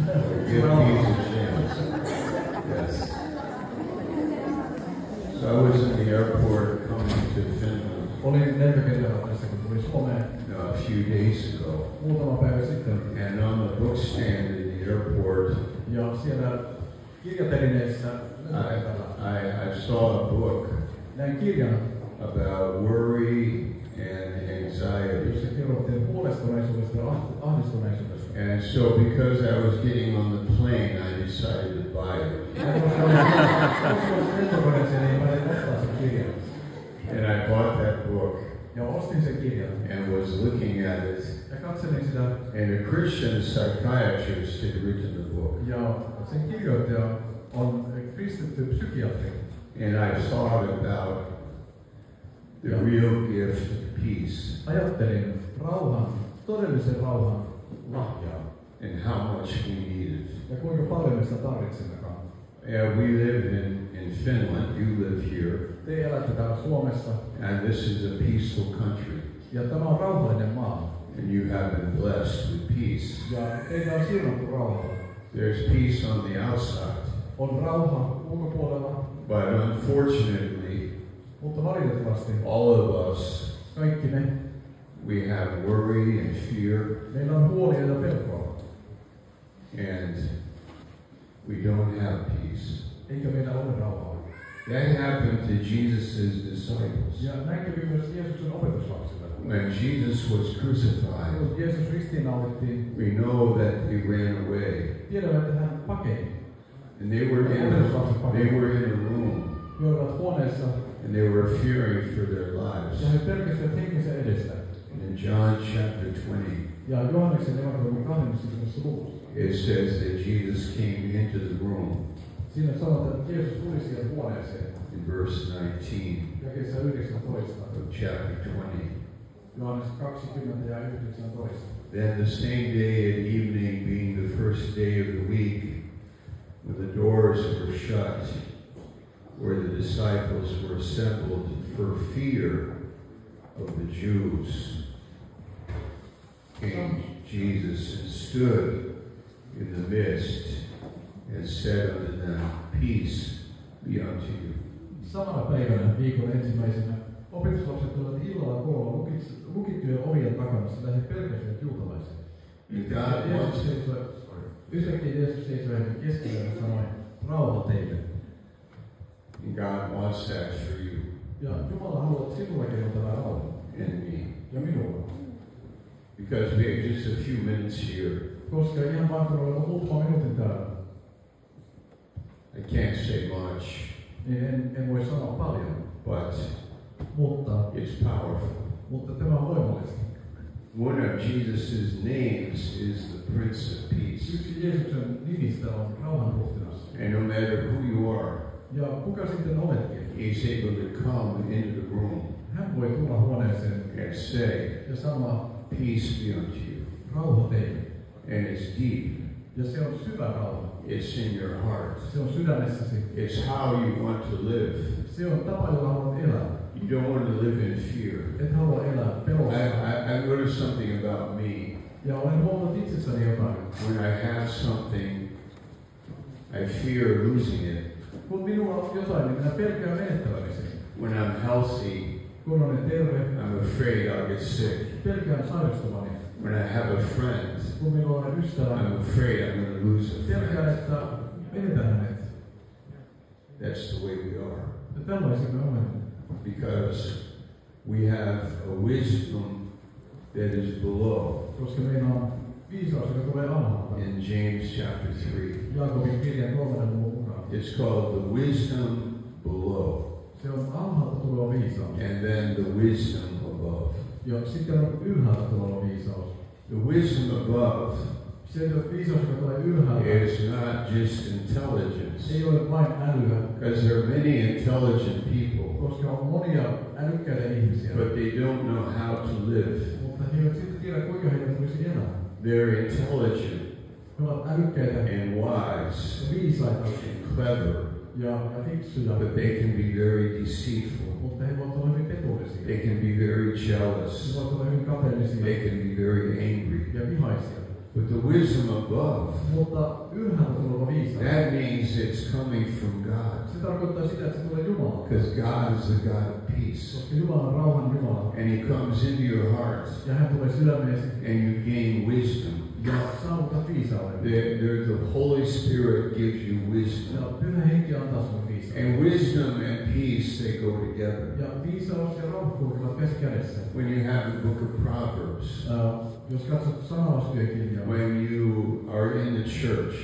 Give peace a chance. Yes. So I was in the airport coming to Finland. Olin lentokentällä tässä, kun tuli Suomeen. A few days ago. Muutama päivä sitten. And on the book stand in the airport, ja siellä kirjatelineessä I saw a book näin kirjan about worry and anxiety. Jossa kerrottiin huolestuneisuudesta ja ahdistuneisuudesta. And so because I was getting on the plane, I decided to buy it. And I bought that book. Ja ostin sen kirjan. And was looking at it. Ja katselin sitä. And a Christian psychiatrist had written the book. Ja sen kirjoittaja on kristitty psykiatri. And I thought about the real gift of peace. Ajattelin rauhan, todellisen rauhan lahjaa. And how much we need it. Ja kuinka paljon me sitä tarvitsemmekaan. We live in Finland. You live here. Te elätte täällä Suomessa. And this is a peaceful country. Ja tämä on rauhallinen maa. And you have been blessed with peace. Ja teitä on siunattu rauhalla. There's peace on the outside. On rauha ulkopuolella. But unfortunately, mutta valitettavasti, all of us, kaikki me, we have worry and fear. Meillä on huolia ja pelkoa. And we don't have peace. Eikä meillä ole rauhaa. That happened to Jesus' disciples. Ja näin kävi myös Jeesuksen opetuslapsille. When Jesus was crucified, kun Jeesus ristiinnaulittiin, we know that he ran away. Tiedämme, että hän pakeni. And they were in a room. He olivat huoneessa. And they were fearing for their lives. Ja he pelkäsivät henkensä edestä. And in John chapter 20, ja Johanneksen evankeliumin 20. luvussa, it says that Jesus came into the room. Siinä sanotaan, että Jeesus tuli siihen huoneeseen. In verse 19 jakeessa 19 of chapter 20. Johannes 20 ja 19. Then the same day at evening, being the first day of the week, when the doors were shut, where the disciples were assembled for fear of the Jews, came Jesus and stood in the midst and said unto them, Peace be unto you. Samana päivänä viikon ensimmäisenä opetuslapset tulivat illalla koolla lukittujen ovien takana, sillä he pelkäsivät juutalaiset. Yhtäkkiä Jeesus seisoi heidän keskellä ja sanoi, rauha teille. And God wants that for you. Ja Jumala haluaa sinullakin on tämä rauha. And me. Ja minulla. Because we have just a few minutes here. Koska ihan vaan kun olemme muutama minuutin täällä. I can't say much. Niin en voi sanoa paljon. But mutta it's powerful. Mutta tämä on voimallista. One of Jesus' names is the Prince of Peace. Yksi Jeesuksen nimistä on rauhanruhtinas. And no matter who you are, ja kuka sitten oletkin, he's able to come into the room. Hän voi tulla huoneeseen and say, ja sanoa, peace be unto you. Rauha teille. And it's deep. Ja se on syvä rauha. It's in your heart. Se on sydämessäsi. It's how you want to live. Se on tapa, jolla haluat elää. You don't want to live in fear. Et halua elää pelossa. I noticed something about me. Ja olen huomannut itsessäni jotain. When I have something, I fear losing it. Kun minulla on jotain, niin minä pelkään menettäväni sen. When I'm healthy, kun olen terve, I'm afraid I'll get sick. Pelkään sairastuvani. When I have a friend, kun minulla on ystävä, I'm afraid I'm going to lose a friend. Pelkään, että menetän hänet. That's the way we are. Ja tällaisia me olemme. Because we have a wisdom that is below. Koska meillä on viisaus, joka tulee alhaalta. In James chapter 3. Jaakobin kirjan 3. luvun mukaan. It's called the wisdom below. Se on alhaalta tuleva viisaus. And then the wisdom above. Ja sitten on ylhäältä tuleva viisaus. The wisdom above se viisaus, joka tulee ylhäältä, is not just intelligence. Ei ole vain älyä. Because there are many intelligent people. Koska on monia älykkäitä ihmisiä. But they don't know how to live. Mutta he eivät sitten tiedä, kuinka heidän tulisi elää. They're intelligent. He ovat älykkäitä. And wise. Ja viisaita. And clever. Ja fiksuja. But they can be very deceitful. Mutta he voivat olla hyvin petollisia. They can be very jealous. He voivat olla hyvin kateellisia. They can be very angry. Ja vihaisia. But the wisdom above, Mutta ylhäältä tuleva viisaus, that means it's coming from God. se tarkoittaa sitä, että se tulee Jumalalta. Because God is the God of peace. Koska Jumala on rauhan Jumala. And He comes into your hearts Ja hän tulee sydämeesi and you gain wisdom. ja saavutat viisauden. The Holy Spirit gives you wisdom. Ja Pyhä Henki antaa sinulle viisauden. And wisdom and peace, they go together. Ja viisaus ja rauha kulkevat käsi kädessä. When you have the book of Proverbs, Jos katsot sanalaskirjaa, when you are in the church,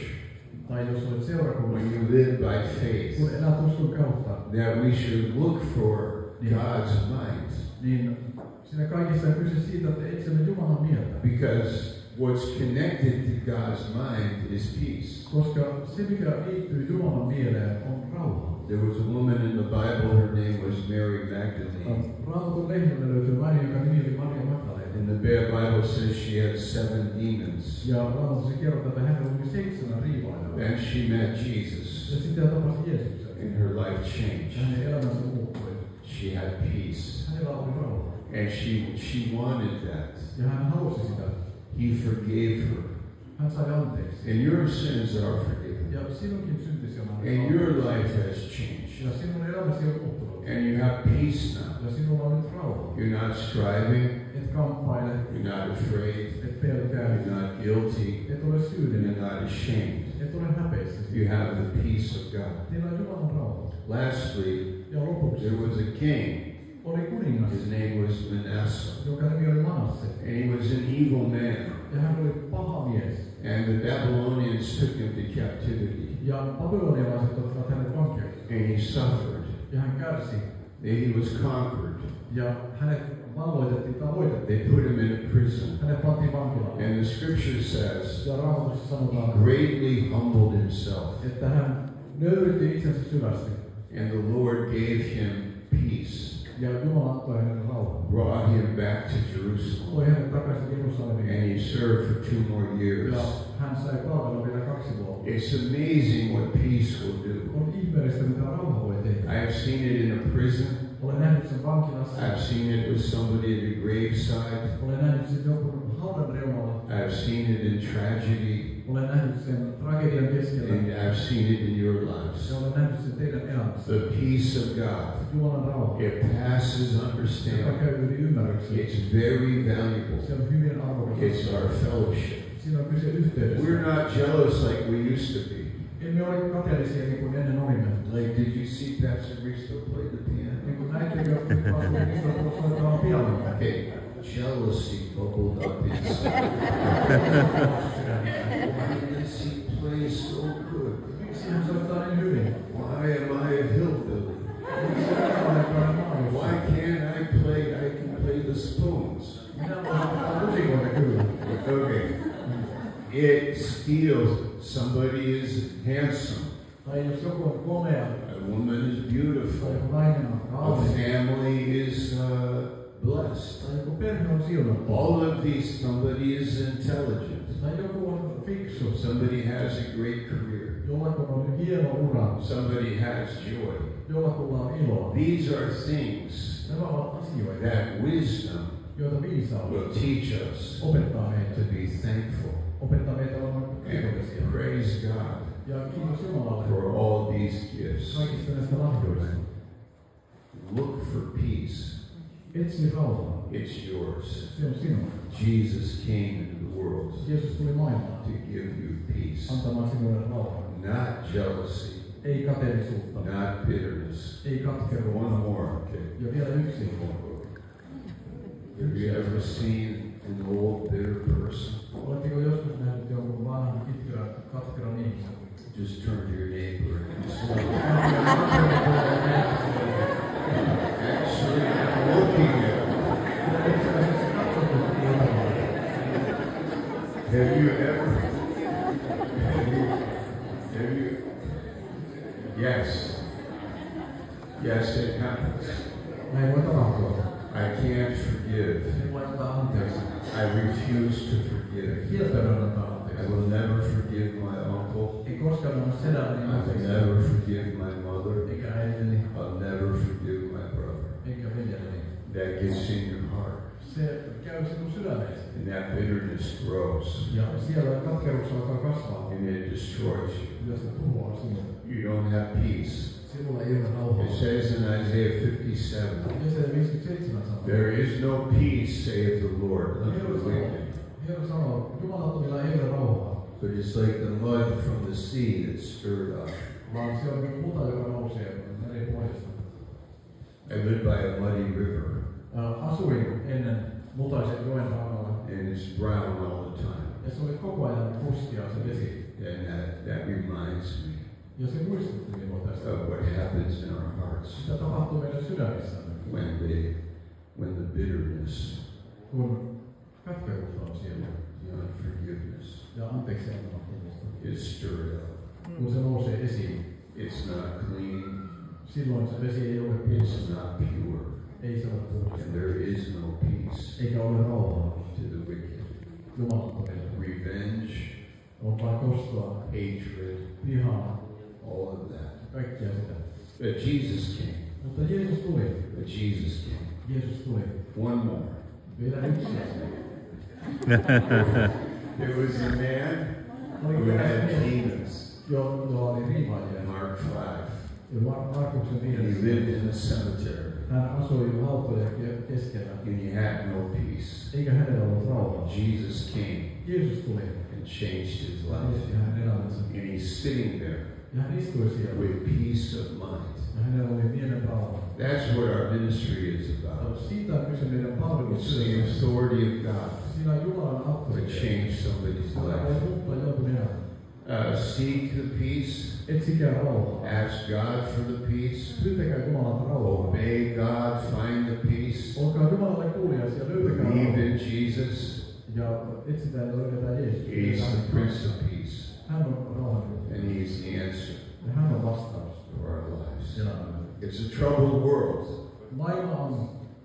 tai jos olet seurakunnassa, when you live by faith, kun elät uskon kautta, that we should look for God's mind. niin siinä kaikissa on kyse siitä, että etsimme Jumalan mieltä. Because what's connected to God's mind is peace. Koska se, mikä liittyy Jumalan mieleen, on rauha. There was a woman in the Bible, her name was Mary Magdalene. Raamatun lehdiltä löytyy nainen, joka nimi oli Maria Magdalena. And the Bible says she had 7 demons. Ja Raamatussa kerrotaan, että hänellä oli 7 riivailua. And she met Jesus. Ja sitten hän tapasi Jeesuksen. And her life changed. Hänen elämänsä muuttui. She had peace. Hänellä oli rauha. And she wanted that. Ja hän halusi sitä. He forgave her. Hän sai anteeksi. And your sins are forgiven. Ja sinunkin syntisi on And your life has changed. ja sinun elämäsi on muuttunut. And you have peace now. Ja sinulla on nyt rauha. You're not striving. Et kamppaile. You're not afraid. Et pelkää. You're not guilty. Et ole syyllinen. You're not ashamed. Et ole häpeissäsi. You have the peace of God. Teillä on Jumalan rauha. Lastly, Ja lopuksi there was a king. oli kuningas, His name was Manasseh. joka nimi oli Manasse. And he was an evil man. Ja hän oli paha mies. And the Babylonians took him to captivity. Ja babylonialaiset ottivat hänet vankeuteen. And he suffered. Ja hän kärsi. And he was conquered. Ja hänet valloitettiin tai voitettiin. They put him in a prison. Hänet pantiin vankilaan. And the scripture says, Ja Raamatussa he sanotaan, greatly humbled himself. että hän nöyrytti itsensä syvästi. And the Lord gave him peace. Ja Jumala antoi hänelle rauhan. Brought him back to Jerusalem. Toi hänet takaisin Jerusalemiin. And he served for 2 more years. Ja hän sai palvella vielä 2 vuotta. It's amazing what peace will do. On ihmeellistä, mitä rauha voi tehdä. I have seen it in a prison. Olen nähnyt sen vankilassa. I've seen it with somebody at the graveside. Olen nähnyt sen jonkun haudan reunalla. I've seen it in tragedy. Olen nähnyt sen tragedian keskellä. And I've seen it in your lives. Ja olen nähnyt sen teidän elämässä. The peace of God. Jumalan rauha. It passes Joka understanding. käy yli ymmärryksen. It's very valuable. Se on hyvin arvokas. It's our fellowship. Siinä on kyse yhteydestä. We're not jealous like we used to be. Emme ole kateellisia niin kuin ennen olimme. Like, did you see Pastor Risto play the piano? Niin kuin näittekö, pastori Risto soittaa pianoa. Okay, jealousy bubbled up inside. Why does he play so good? Miksi hän soittaa niin hyvin? Why am I a hillbilly? Miksi hän on aina maailmassa? Why can't I play? I can play the spoons. Minä voin soittaa lusikoita kyllä. Okay. It steals. Somebody is handsome. Tai jos joku on komea, A woman is beautiful. tai joku nainen on A kaunis, family is blessed. tai joku perhe on siunattu, All of these, somebody is intelligent. tai joku on fiksu, Somebody has a great career. jollakulla on hieno ura, Somebody has joy. jollakulla on iloa. These are things Nämä ovat asioita, that wisdom joita viisaus will teach us opettaa meitä. to be thankful. Opettaa meitä olemaan And kiitollisia. praise God Ja kiitos Jumalalle for all these gifts. kaikista näistä lahjoista. Look for peace. Etsi rauhaa. It's yours. Se on sinun. Jesus came into the world Jeesus tuli maailmaan to give you peace. antamaan sinulle rauhaa. Not jealousy, Ei kateellisuutta. not bitterness. Ei katkeruutta. One more, okay. Ja vielä yksi. Have you ever seen an old bitter person? Oletteko joskus nähnyt jonkun vanhan katkeran ihmisen? Just turn to your neighbor and say, actually, I'm looking at you. Have you ever? Yes. Yes, it happens. Näin voi tapahtua. I can't forgive. Se voi antaa anteeksi. I refuse to forgive. Kieltäydyn antaa I anteeksi. will never forgive my uncle. Ei koskaan anna sedälleni I will anteeksi. never forgive my mother. Eikä äidilleni. I'll never forgive my brother. Eikä veljelleni. That gets in your heart. Se käy sinun sydämeesi. And that bitterness grows. Ja siellä katkeruus alkaa kasvaa. And it destroys you. Ja se tuhoaa sinut. You don't have peace. Sinulla ei ole rauhaa. It says in Isaiah 57, Jesaja 57 sanoo. there is no peace, saith the Lord, unto the wicked. Herra sanoo, jumalattomilla ei ole rauhaa. But it's like the mud from the sea that's stirred up. Vaan se on kuin muta, joka nousee meripohjasta. I lived by a muddy river, Asuin ennen mutaisen joen rannalla. and it's brown all the time. Ja se oli koko ajan mustia se vesi. And that reminds me Ja se muistutti minua tästä. of what happens in our hearts Mitä tapahtuu meidän sydämissämme, when the bitterness, kun katkeruus on siellä the unforgiveness ja anteeksi antamattomuus. is stirred up. Kun se nousee esiin, It's not clean, silloin se vesi ei ole it's puhdas. not pure, Ei se ole puhdas. and there is no peace Eikä ole rauhaa to the wicked. jumalattomille. Revenge, On vain kostoa, hatred, vihaa, all of that. kaikkea sitä. But Jesus came. Mutta Jeesus tuli. But Jesus came. Jeesus tuli. One more. Vielä yksi asia. There was a man Oli who eräs had mies, demons. jolla oli riivaajia. Mark 5. Ja Markuksen And he 5. lived in the cemetery. Hän asui hautojen keskellä. And he had no peace. Eikä hänellä ollut rauhaa. Jesus came Jeesus tuli. and changed his Ja life. hänen elämänsä. And he's sitting there Ja hän istui siellä. with peace of mind. Ja hänellä oli mielen rauha. That's what our ministry is Ja about. siitä on kyse meidän It's the palvelustyössä. authority of God Siinä on Jumalan to auktoriteetti. change somebody's Joka voi life. muuttaa jonkun elämän. Seek the peace. Etsikää rauhaa. Ask God for the peace. Pyytäkää Jumalalta rauhaa. Obey God. Find the peace. Olkaa Jumalalle kuuliaisia, löytäkää Believe rauhaa. in Jesus. Ja etsitään ja löydetään Jeesus. He is the Prince of Peace. Hän on rauhan. And He is the answer Ja hän on vastaus to our lives. elämään. It's a troubled world. Maailma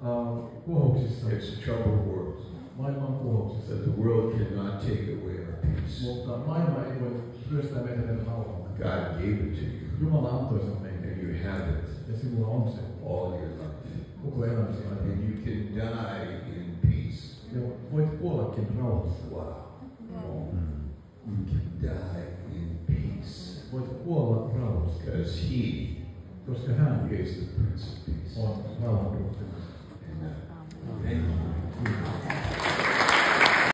on kuohuksissa. It's a troubled world. Maailma on kuohuksissa. That the world cannot take away our peace. Mutta maailma ei voi ryöstää meitä meidän rauhaa. God gave it to you. Jumala antoi sen meille. And you have it Ja sinulla on se all your life. koko elämäsi ajan. And you can die in peace. Ja voit kuollakin rauhassa. Wow. You can die in peace. Voit kuolla rauhassa. Because He Koska hän is the Prince of Peace. on rauhan ruhtinas. Amen. Amen.